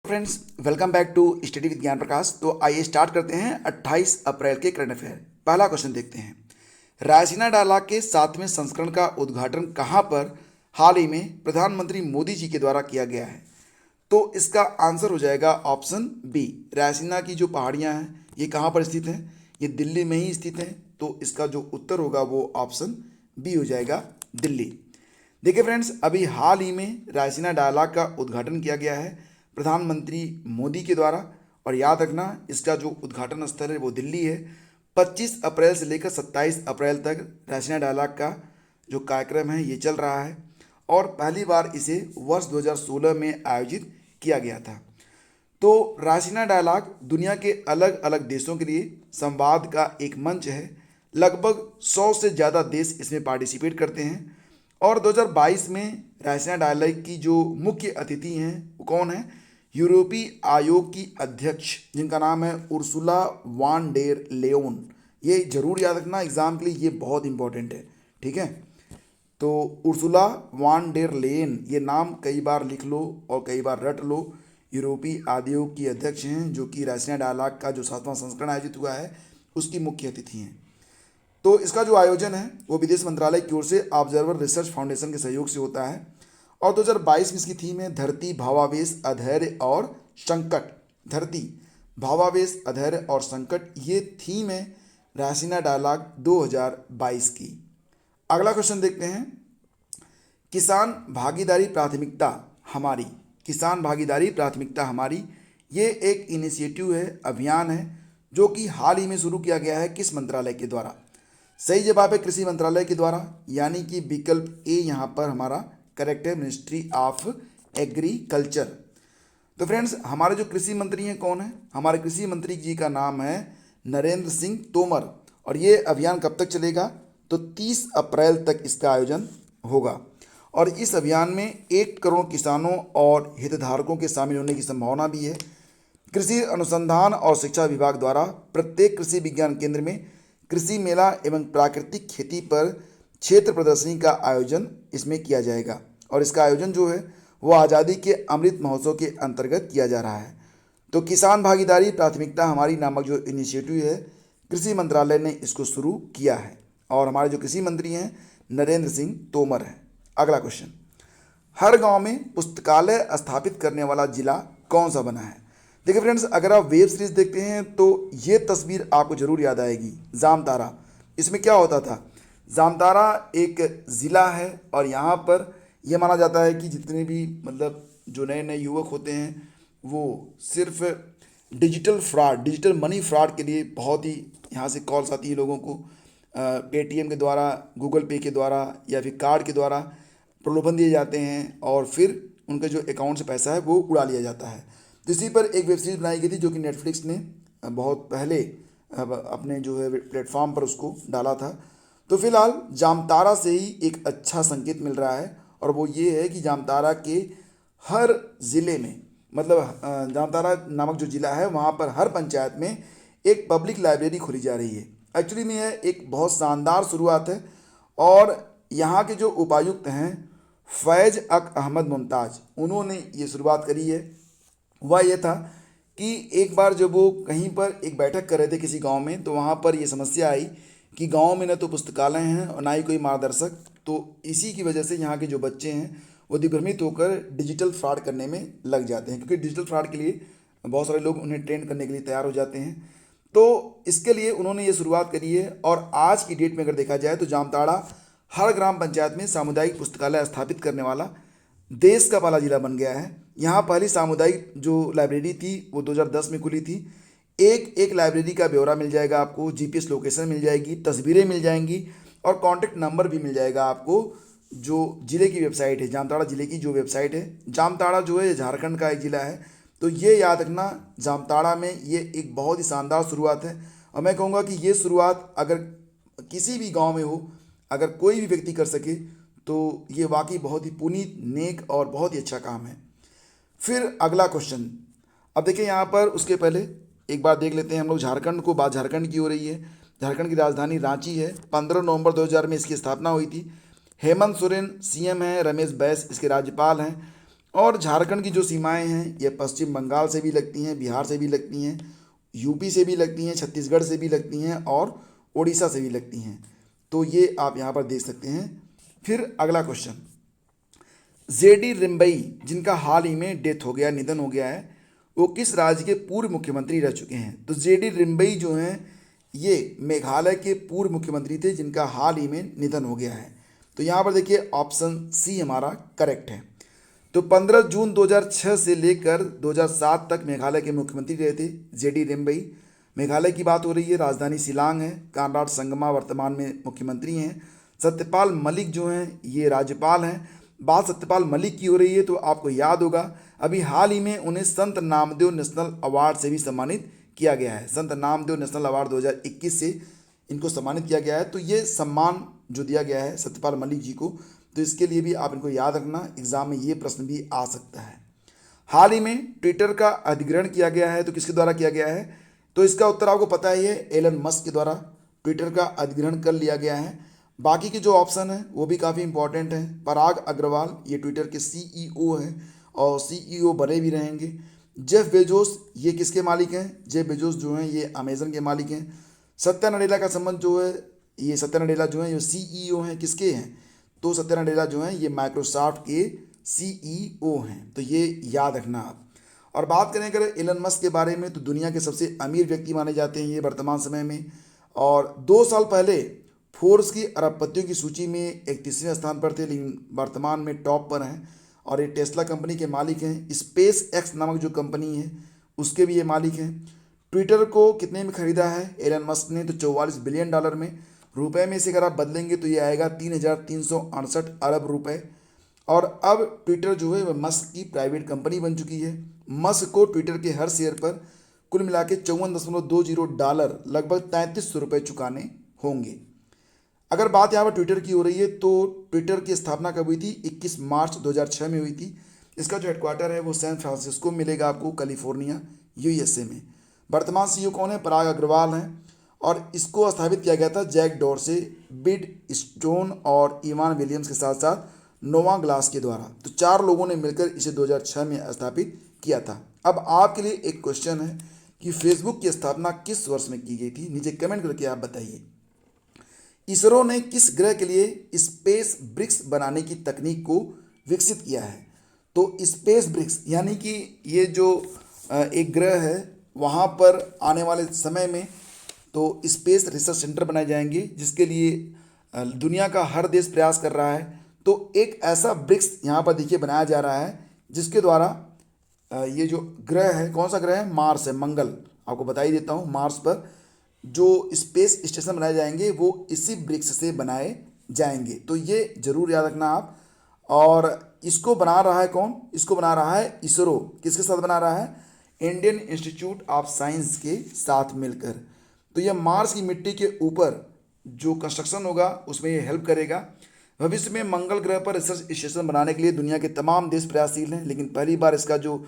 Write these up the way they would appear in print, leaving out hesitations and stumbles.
Friends, welcome back to study with Gyan Prakash. तो आइए start करते हैं 28 अप्रैल के करंट अफेयर। पहला क्वेश्चन देखते हैं। रायसीना डायलॉग के 7वें संस्करण का उद्घाटन कहाँ पर हाल ही में प्रधानमंत्री मोदी जी के द्वारा किया गया है? तो इसका आंसर हो जाएगा ऑप्शन बी। रायसीना की जो पहाड़ियाँ हैं ये कहाँ पर स्थित हैं? ये दिल्ली में ही स्थित हैं। तो इसका जो उत्तर होगा वो ऑप्शन बी हो जाएगा, दिल्ली। देखिए फ्रेंड्स, अभी हाल ही में रायसीना डायलॉग का उद्घाटन किया गया है प्रधानमंत्री मोदी के द्वारा। और याद रखना, इसका जो उद्घाटन स्थल है वो दिल्ली है। 25 अप्रैल से लेकर 27 अप्रैल तक रायसीना डायलॉग का जो कार्यक्रम है ये चल रहा है। और पहली बार इसे वर्ष 2016 में आयोजित किया गया था। तो रायसीना डायलॉग दुनिया के अलग अलग देशों के लिए संवाद का एक मंच है। लगभग 100 से ज़्यादा देश इसमें पार्टिसिपेट करते हैं। और 2022 में रायसीना डायलॉग की जो मुख्य अतिथि हैं वो कौन है? यूरोपीय आयोग की अध्यक्ष, जिनका नाम है उर्सुला वान डेर लेओन। ये जरूर याद रखना, एग्जाम के लिए ये बहुत इंपॉर्टेंट है, ठीक है। तो उर्सुला वान डेर लेन, ये नाम कई बार लिख लो और कई बार रट लो। यूरोपीय आयोग की अध्यक्ष हैं, जो कि रायसीना डायलॉग का जो 7वां संस्करण आयोजित हुआ है उसकी मुख्य अतिथि हैं। तो इसका जो आयोजन है वो विदेश मंत्रालय की ओर से ऑब्जर्वर रिसर्च फाउंडेशन के सहयोग से होता है। और 2022 में इसकी थीम है धरती, भावावेश, अधैर्य और संकट। धरती, भावावेश, अधैर्य और संकट, ये थीम है रायसीना डायलॉग 2022 की। अगला क्वेश्चन देखते हैं। किसान भागीदारी प्राथमिकता हमारी, किसान भागीदारी प्राथमिकता हमारी, ये एक इनिशिएटिव है, अभियान है, जो कि हाल ही में शुरू किया गया है। किस मंत्रालय के द्वारा? सही जवाब है कृषि मंत्रालय के द्वारा, यानी कि विकल्प ए यहाँ पर हमारा करेक्ट है, मिनिस्ट्री ऑफ एग्रीकल्चर। तो फ्रेंड्स, हमारे जो कृषि मंत्री हैं कौन है? हमारे कृषि मंत्री जी का नाम है नरेंद्र सिंह तोमर। और ये अभियान कब तक चलेगा? तो 30 अप्रैल तक इसका आयोजन होगा। और इस अभियान में 1 करोड़ किसानों और हितधारकों के शामिल होने की संभावना भी है। कृषि अनुसंधान और शिक्षा विभाग द्वारा प्रत्येक कृषि विज्ञान केंद्र में कृषि मेला एवं प्राकृतिक खेती पर क्षेत्र प्रदर्शनी का आयोजन इसमें किया जाएगा। और इसका आयोजन जो है वो आज़ादी के अमृत महोत्सव के अंतर्गत किया जा रहा है। तो किसान भागीदारी प्राथमिकता हमारी नामक जो इनिशिएटिव है, कृषि मंत्रालय ने इसको शुरू किया है। और हमारे जो कृषि मंत्री हैं नरेंद्र सिंह तोमर हैं। अगला क्वेश्चन, हर गांव में पुस्तकालय स्थापित करने वाला जिला कौन सा बना है? देखिए फ्रेंड्स, अगर आप वेब सीरीज देखते हैं तो ये तस्वीर आपको जरूर याद आएगी, जामतारा। इसमें क्या होता था? जामतारा एक ज़िला है और यहाँ पर यह माना जाता है कि जितने भी मतलब जो नए नए युवक होते हैं वो सिर्फ digital fraud, digital money fraud के लिए बहुत ही यहाँ से कॉल्स आती है लोगों को। पेटीएम के द्वारा, गूगल पे के द्वारा या फिर कार्ड के द्वारा प्रलोभन दिए जाते हैं और फिर उनके जो अकाउंट से पैसा है वो उड़ा लिया जाता है। तो इसी पर एक वेब सीरीज़ बनाई गई थी जो कि नेटफ्लिक्स ने बहुत पहले अपने जो है प्लेटफॉर्म पर उसको डाला था। तो फिलहाल जामतारा से ही एक अच्छा संकेत मिल रहा है और वो ये है कि जामतारा के हर ज़िले में, मतलब जामतारा नामक जो ज़िला है वहाँ पर हर पंचायत में एक पब्लिक लाइब्रेरी खोली जा रही है। एक्चुअली में यह एक बहुत शानदार शुरुआत है। और यहाँ के जो उपायुक्त हैं फैज़ अक अहमद मुमताज़, उन्होंने ये शुरुआत करी है। वह ये था कि एक बार जब वो कहीं पर एक बैठक कर रहे थे किसी गांव में, तो वहाँ पर ये समस्या आई कि गांव में न तो पुस्तकालय हैं और ना ही कोई मार्गदर्शक। तो इसी की वजह से यहाँ के जो बच्चे हैं वो दिग्भ्रमित होकर डिजिटल फ्रॉड करने में लग जाते हैं, क्योंकि डिजिटल फ्रॉड के लिए बहुत सारे लोग उन्हें ट्रेंड करने के लिए तैयार हो जाते हैं। तो इसके लिए उन्होंने ये शुरुआत करी है। और आज की डेट में अगर देखा जाए तो जामताड़ा हर ग्राम पंचायत में सामुदायिक पुस्तकालय स्थापित करने वाला देश का पहला जिला बन गया है। यहाँ पहली सामुदायिक जो लाइब्रेरी थी वो 2010 में खुली थी। एक एक लाइब्रेरी का ब्यौरा मिल जाएगा आपको, जीपीएस लोकेशन मिल जाएगी, तस्वीरें मिल जाएंगी और कॉन्टैक्ट नंबर भी मिल जाएगा आपको। जो ज़िले की वेबसाइट है, जामताड़ा ज़िले की जो वेबसाइट है, जामताड़ा जो है झारखंड का एक ज़िला है। तो ये याद रखना, जामताड़ा में ये एक बहुत ही शानदार शुरुआत है। और मैं कहूँगा कि ये शुरुआत अगर किसी भी गाँव में हो, अगर कोई भी व्यक्ति कर सके तो ये वाकई बहुत ही पुनीत, नेक और बहुत ही अच्छा काम है। फिर अगला क्वेश्चन, अब देखिए यहाँ पर उसके पहले एक बार देख लेते हैं हम लोग झारखंड को। बात झारखंड की हो रही है। झारखंड की राजधानी रांची है। 15 नवंबर 2000 में इसकी स्थापना हुई थी। हेमंत सोरेन सीएम हैं, रमेश बैस इसके राज्यपाल हैं। और झारखंड की जो सीमाएं हैं ये पश्चिम बंगाल से भी लगती हैं, बिहार से भी लगती हैं, यूपी से भी लगती हैं, छत्तीसगढ़ से भी लगती हैं और उड़ीसा से भी लगती हैं। तो ये आप यहाँ पर देख सकते हैं। फिर अगला क्वेश्चन, जेडी रिम्बई जिनका हाल ही में डेथ हो गया, निधन हो गया है, वो किस राज्य के पूर्व मुख्यमंत्री रह चुके हैं? तो जेडी रिम्बई जो हैं ये मेघालय के पूर्व मुख्यमंत्री थे जिनका हाल ही में निधन हो गया है। तो यहाँ पर देखिए ऑप्शन सी हमारा करेक्ट है। तो 15 जून 2006 से लेकर 2007 तक मेघालय के मुख्यमंत्री रहे थे जेडी रिम्बई। मेघालय की बात हो रही है, राजधानी शिलांग है। कानराड संगमा वर्तमान में मुख्यमंत्री हैं। सत्यपाल मलिक जो हैं ये राज्यपाल हैं। बात सत्यपाल मलिक की हो रही है तो आपको याद होगा अभी हाल ही में उन्हें संत नामदेव नेशनल अवार्ड से भी सम्मानित किया गया है। संत नामदेव नेशनल अवार्ड 2021 से इनको सम्मानित किया गया है। तो ये सम्मान जो दिया गया है सत्यपाल मलिक जी को, तो इसके लिए भी आप इनको याद रखना, एग्जाम में ये प्रश्न भी आ सकता है। हाल ही में ट्विटर का अधिग्रहण किया गया है, तो किसके द्वारा किया गया है? तो इसका उत्तर आपको पता ही है, एलन मस्क के द्वारा ट्विटर का अधिग्रहण कर लिया गया है। बाकी के जो ऑप्शन है वो भी काफ़ी इंपॉर्टेंट हैं। पराग अग्रवाल ये ट्विटर के सीईओ हैं और सीईओ बने भी रहेंगे। जेफ बेजोस ये किसके मालिक हैं? जेफ बेजोस जो हैं ये अमेजन के मालिक हैं। सत्या नडेला का संबंध जो है, ये सत्या नडेला जो है ये सीईओ हैं, किसके हैं? तो सत्या नडेला जो हैं ये माइक्रोसॉफ्ट के सीईओ हैं। तो ये याद रखना आप। और बात करें अगर एलन मस्क के बारे में, तो दुनिया के सबसे अमीर व्यक्ति माने जाते हैं ये वर्तमान समय में। और 2 साल पहले फोर्ब्स की अरबपतियों की सूची में 31वें स्थान पर थे, लेकिन वर्तमान में टॉप पर हैं। और ये टेस्ला कंपनी के मालिक हैं। स्पेस एक्स नामक जो कंपनी है उसके भी ये मालिक हैं। ट्विटर को कितने में खरीदा है एलन मस्क ने? तो $44 बिलियन में। रुपए में से अगर आप बदलेंगे तो ये आएगा 3,368 अरब रुपए। और अब ट्विटर जो है वह मस्क की प्राइवेट कंपनी बन चुकी है। मस्क को ट्विटर के हर शेयर पर कुल मिला के $54.20 लगभग 3300 रुपये चुकाने होंगे। अगर बात यहाँ पर ट्विटर की हो रही है तो ट्विटर की स्थापना कब हुई थी? 21 मार्च 2006 में हुई थी। इसका जो हेडक्वार्टर है वो सैन फ्रांसिस्को मिलेगा आपको, कैलिफोर्निया यूएसए में। वर्तमान सीईओ कौन है? पराग अग्रवाल हैं। और इसको स्थापित किया गया था जैक डॉर्से, बिड स्टोन और इवान विलियम्स के साथ साथ नोवा ग्लास के द्वारा। तो 4 लोगों ने मिलकर इसे 2006 में स्थापित किया था। अब आपके लिए एक क्वेश्चन है कि फेसबुक की स्थापना किस वर्ष में की गई थी? नीचे कमेंट करके आप बताइए। इसरो ने किस ग्रह के लिए स्पेस ब्रिक्स बनाने की तकनीक को विकसित किया है? तो स्पेस ब्रिक्स यानी कि ये जो एक ग्रह है वहाँ पर आने वाले समय में तो स्पेस रिसर्च सेंटर बनाए जाएंगे, जिसके लिए दुनिया का हर देश प्रयास कर रहा है। तो एक ऐसा ब्रिक्स यहाँ पर देखिए बनाया जा रहा है जिसके द्वारा ये जो ग्रह है, कौन सा ग्रह है? मार्स है, मंगल। आपको बता ही देता हूँ, मार्स पर जो स्पेस स्टेशन बनाए जाएंगे वो इसी ब्रिक्स से बनाए जाएंगे। तो ये जरूर याद रखना आप। और इसको बना रहा है कौन? इसको बना रहा है इसरो। किसके साथ बना रहा है? इंडियन इंस्टीट्यूट ऑफ साइंस के साथ मिलकर। तो यह मार्स की मिट्टी के ऊपर जो कंस्ट्रक्शन होगा उसमें ये हेल्प करेगा। भविष्य में मंगल ग्रह पर रिसर्च स्टेशन बनाने के लिए दुनिया के तमाम देश प्रयासशील हैं, लेकिन पहली बार इसका जो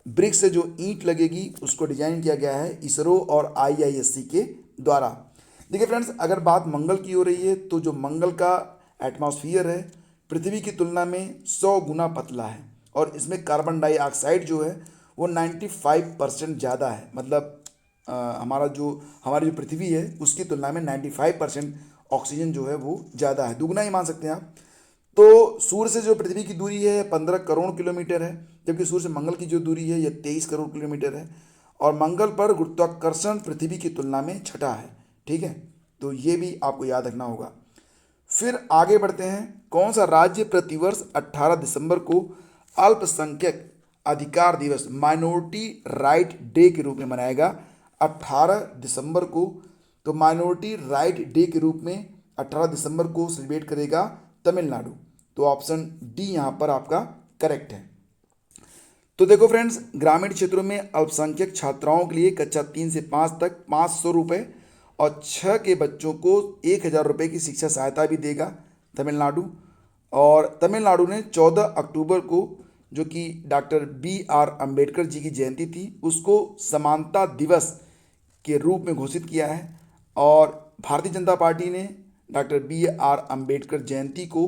ब्रिक्स से जो ईंट लगेगी उसको डिजाइन किया गया है इसरो और आईआईएससी के द्वारा। देखिए फ्रेंड्स, अगर बात मंगल की हो रही है तो जो मंगल का एटमॉस्फियर है पृथ्वी की तुलना में 100 गुना पतला है। और इसमें कार्बन डाइऑक्साइड जो है वो 95% ज़्यादा है। मतलब हमारी जो पृथ्वी है उसकी तुलना में 95% ऑक्सीजन जो है वो ज़्यादा है, दुगना ही मान सकते हैं आप। तो सूर्य से जो पृथ्वी की दूरी है 15 करोड़ किलोमीटर है, जबकि सूर्य से मंगल की जो दूरी है यह 23 करोड़ किलोमीटर है। और मंगल पर गुरुत्वाकर्षण पृथ्वी की तुलना में छठा है। ठीक है, तो ये भी आपको याद रखना होगा। फिर आगे बढ़ते हैं। कौन सा राज्य प्रतिवर्ष 18 दिसंबर को अल्पसंख्यक अधिकार दिवस माइनॉरिटी राइट डे के रूप में मनाएगा? 18 दिसंबर को तो माइनॉरिटी राइट डे के रूप में 18 दिसंबर को सेलिब्रेट करेगा तमिलनाडु। तो ऑप्शन डी यहाँ पर आपका करेक्ट है। तो देखो फ्रेंड्स, ग्रामीण क्षेत्रों में अल्पसंख्यक छात्राओं के लिए कक्षा 3 से 5 तक 500 रुपये और 6 के बच्चों को 1000 रुपये की शिक्षा सहायता भी देगा तमिलनाडु। और तमिलनाडु ने 14 अक्टूबर को, जो कि डॉक्टर BR अम्बेडकर जी की जयंती थी, उसको समानता दिवस के रूप में घोषित किया है। और भारतीय जनता पार्टी ने डॉक्टर BR अम्बेडकर जयंती को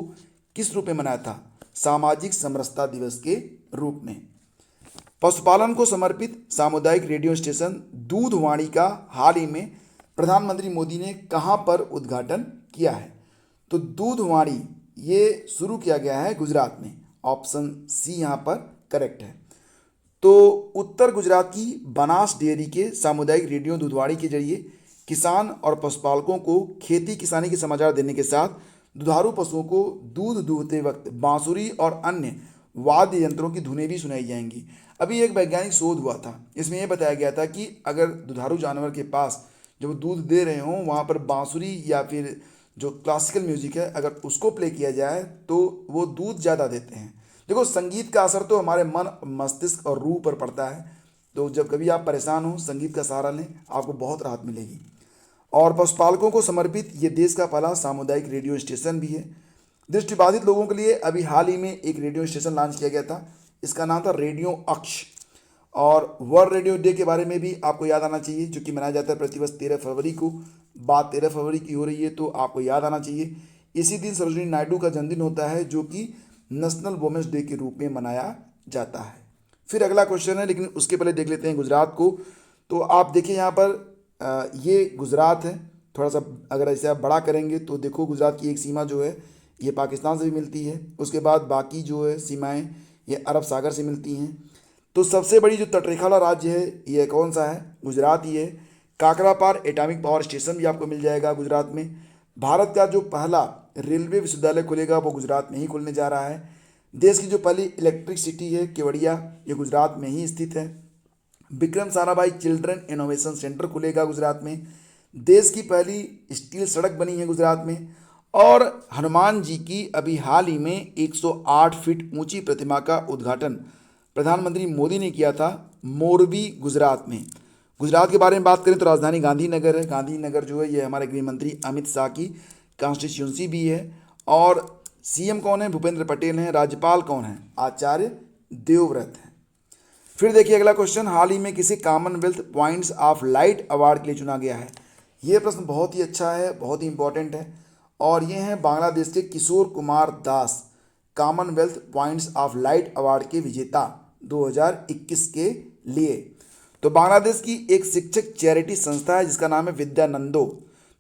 किस रूप में मनाया था? सामाजिक समरसता दिवस के रूप में। पशुपालन को समर्पित सामुदायिक रेडियो स्टेशन दूधवाणी का हाल ही में प्रधानमंत्री मोदी ने कहाँ पर उद्घाटन किया है? तो दूधवाणी ये शुरू किया गया है गुजरात में। ऑप्शन सी यहाँ पर करेक्ट है। तो उत्तर गुजरात की बनास डेयरी के सामुदायिक रेडियो दूधवाणी के जरिए किसान और पशुपालकों को खेती किसानी के समाचार देने के साथ दुधारू पशुओं को दूध दूहते वक्त बांसुरी और अन्य वाद्य यंत्रों की धुनें भी सुनाई जाएंगी। अभी एक वैज्ञानिक शोध हुआ था, इसमें यह बताया गया था कि अगर दुधारू जानवर के पास जब दूध दे रहे हों वहाँ पर बांसुरी या फिर जो क्लासिकल म्यूजिक है अगर उसको प्ले किया जाए तो वो दूध ज़्यादा देते हैं। देखो, संगीत का असर तो हमारे मन, मस्तिष्क और रूह पर पड़ता है। तो जब कभी आप परेशान हो, संगीत का सहारा लें, आपको बहुत राहत मिलेगी। और पशुपालकों को समर्पित ये देश का पहला सामुदायिक रेडियो स्टेशन भी है। दृष्टिबाधित लोगों के लिए अभी हाल ही में एक रेडियो स्टेशन लॉन्च किया गया था, इसका नाम था रेडियो अक्ष। और वर्ल्ड रेडियो डे के बारे में भी आपको याद आना चाहिए, जो कि मनाया जाता है प्रतिवर्ष 13 फरवरी को। बात 13 फरवरी की हो रही है तो आपको याद आना चाहिए। इसी दिन सरोजिनी नायडू का जन्मदिन होता है, जो कि नेशनल वुमेन्स डे के रूप में मनाया जाता है। फिर अगला क्वेश्चन है, लेकिन उसके पहले देख लेते हैं गुजरात को। तो आप देखिए यहाँ पर ये गुजरात है। थोड़ा सा अगर ऐसे आप बड़ा करेंगे तो देखो, गुजरात की एक सीमा जो है ये पाकिस्तान से भी मिलती है। उसके बाद बाकी जो है सीमाएं ये अरब सागर से मिलती हैं। तो सबसे बड़ी जो तटरेखा वाला राज्य है ये कौन सा है? गुजरात ही है। काकरापार एटॉमिक पावर स्टेशन भी आपको मिल जाएगा गुजरात में। भारत का जो पहला रेलवे विश्वविद्यालय खुलेगा वो गुजरात में ही खुलने जा रहा है। देश की जो पहली इलेक्ट्रिक सिटी है केवड़िया, ये गुजरात में ही स्थित है। Vikram Sarabhai children innovation centre खुलेगा गुजरात में। देश की पहली स्टील सड़क बनी है गुजरात में। और हनुमान जी की अभी हाल ही में 108 फीट ऊंची प्रतिमा का उद्घाटन प्रधानमंत्री मोदी ने किया था मोरबी, गुजरात में। गुजरात के बारे में बात करें तो राजधानी गांधीनगर है। गांधीनगर जो है ये हमारे गृह मंत्री अमित शाह की कॉन्स्टिट्यूंसी भी है। और सीएम कौन है? भूपेंद्र पटेल हैं। राज्यपाल कौन है? आचार्य देवव्रत है। फिर देखिए अगला क्वेश्चन, हाल ही में किसे Commonwealth points of light award के लिए चुना गया है? ये प्रश्न बहुत ही अच्छा है, बहुत ही इंपॉर्टेंट है। और ये हैं बांग्लादेश के Kishore Kumar Das, Commonwealth points of light award के विजेता 2021 के लिए। तो बांग्लादेश की एक शिक्षक चैरिटी संस्था है जिसका नाम है विद्यानंदो।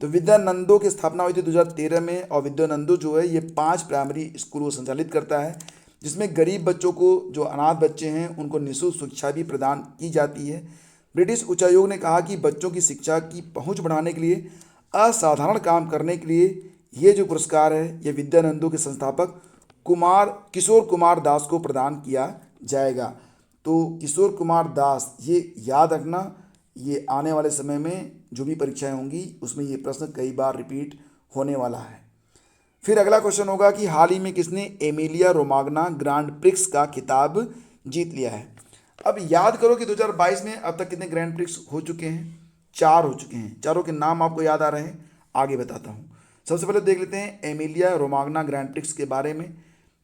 तो विद्यानंदो की स्थापना हुई थी 2013 में। और विद्यानंदो जो है ये 5 प्राइमरी स्कूल को संचालित करता है, जिसमें गरीब बच्चों को, जो अनाथ बच्चे हैं, उनको निःशुल्क शिक्षा भी प्रदान की जाती है। ब्रिटिश उच्चायोग ने कहा कि बच्चों की शिक्षा की पहुंच बढ़ाने के लिए असाधारण काम करने के लिए ये जो पुरस्कार है ये विद्यानंदो के संस्थापक किशोर कुमार दास को प्रदान किया जाएगा। तो किशोर कुमार दास, ये याद रखना, ये आने वाले समय में जो भी परीक्षाएं होंगी उसमें ये प्रश्न कई बार रिपीट होने वाला है। फिर अगला क्वेश्चन होगा कि हाल ही में किसने एमिलिया रोमाग्ना ग्रांड प्रिक्स का खिताब जीत लिया है? अब याद करो कि 2022 में अब तक कितने ग्रैंड प्रिक्स हो चुके हैं? 4 हो चुके हैं। चारों के नाम आपको याद आ रहे हैं? आगे बताता हूँ। सबसे पहले देख लेते हैं एमिलिया रोमाग्ना ग्रैंड प्रिक्स के बारे में।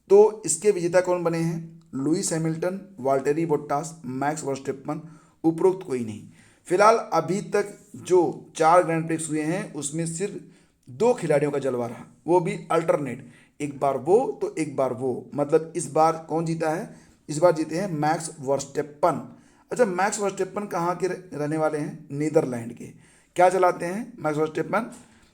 तो इसके विजेता कौन बने हैं? Lewis Hamilton, Valtteri Bottas, Max Verstappen, उपरोक्त कोई नहीं। फिलहाल अभी तक जो 4 ग्रैंड प्रिक्स हुए हैं उसमें सिर्फ 2 खिलाड़ियों का जलवा रहा, वो भी अल्टरनेट, एक बार वो तो एक बार वो। मतलब इस बार कौन जीता है? इस बार जीते हैं मैक्स वर्स्टेपन। अच्छा, मैक्स वर्स्टेपन कहाँ के रहने वाले हैं? नीदरलैंड के। क्या चलाते हैं मैक्स वर्स्टेपन?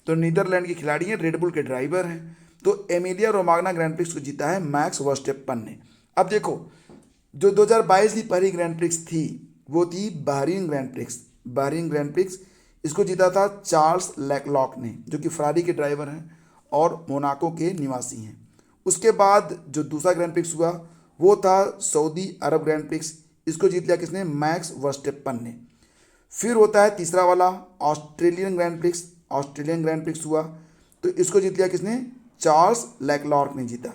तो नीदरलैंड के खिलाड़ी हैं, रेडबुल के ड्राइवर हैं। तो एमिलिया रोमाग्ना ग्रैंड प्रिक्स को जीता है मैक्स वर्स्टेपन ने। अब देखो, जो 2022 की पहली ग्रैंड प्रिक्स थी वो थी Bahrain grand prix. Bahrain grand prix इसको जीता था चार्ल्स लेकलॉक ने, जो कि फरारी के ड्राइवर हैं और मोनाको के निवासी हैं। उसके बाद जो दूसरा ग्रैंड प्रिक्स हुआ वो था सऊदी अरब ग्रैंड प्रिक्स। इसको जीत लिया किसने? मैक्स वर्स्टेपन ने। फिर होता है तीसरा वाला Australian grand prix. Australian grand prix हुआ तो इसको जीत लिया किसने? चार्ल्स लेकलॉर्क ने जीता।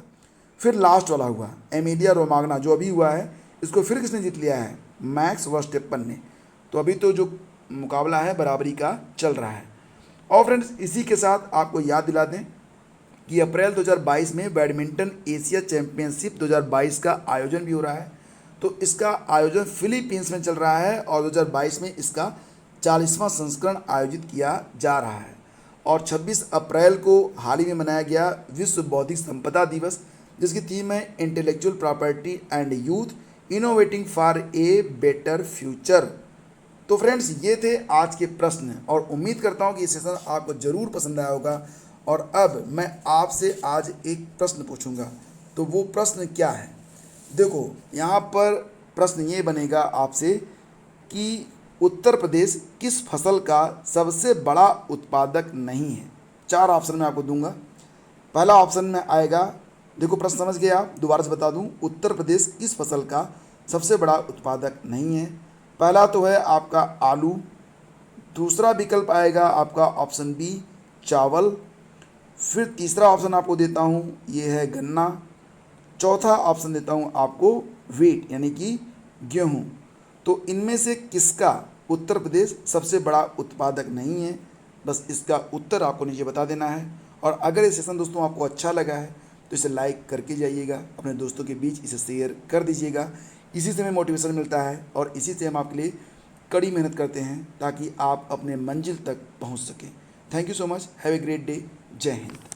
फिर लास्ट वाला हुआ एमिलिया रोमाग्ना जो अभी हुआ है, इसको फिर किसने जीत लिया है? मैक्स वर्स्टेपन ने। तो अभी तो जो मुकाबला है बराबरी का चल रहा है। और फ्रेंड्स, इसी के साथ आपको याद दिला दें कि अप्रैल 2022 में बैडमिंटन एशिया चैंपियनशिप 2022 का आयोजन भी हो रहा है। तो इसका आयोजन फिलीपींस में चल रहा है और 2022 में इसका 40वां संस्करण आयोजित किया जा रहा है। और 26 अप्रैल को हाल ही में मनाया गया विश्व बौद्धिक संपदा दिवस, जिसकी थीम है intellectual property and youth innovating for a better future. तो फ्रेंड्स, ये थे आज के प्रश्न और उम्मीद करता हूँ कि ये सेशन आपको ज़रूर पसंद आया होगा। और अब मैं आपसे आज एक प्रश्न पूछूंगा, तो वो प्रश्न क्या है? देखो, यहाँ पर प्रश्न ये बनेगा आपसे कि उत्तर प्रदेश किस फसल का सबसे बड़ा उत्पादक नहीं है? 4 ऑप्शन मैं आपको दूंगा। पहला ऑप्शन में आएगा, देखो प्रश्न समझ गए आप, दोबारा से बता दूं, उत्तर प्रदेश किस फसल का सबसे बड़ा उत्पादक नहीं है? पहला तो है आपका आलू, दूसरा विकल्प आएगा आपका ऑप्शन बी चावल, फिर तीसरा ऑप्शन आपको देता हूँ ये है गन्ना, चौथा ऑप्शन देता हूँ आपको व्हीट यानी कि गेहूँ। तो इनमें से किसका उत्तर प्रदेश सबसे बड़ा उत्पादक नहीं है? बस इसका उत्तर आपको नीचे बता देना है। और अगर ये सेशन दोस्तों आपको अच्छा लगा है तो इसे लाइक करके जाइएगा, अपने दोस्तों के बीच इसे शेयर कर दीजिएगा। इसी से हमें मोटिवेशन मिलता है और इसी से हम आपके लिए कड़ी मेहनत करते हैं ताकि आप अपने मंजिल तक पहुंच सकें। Thank you so much, have a great day, जय हिंद।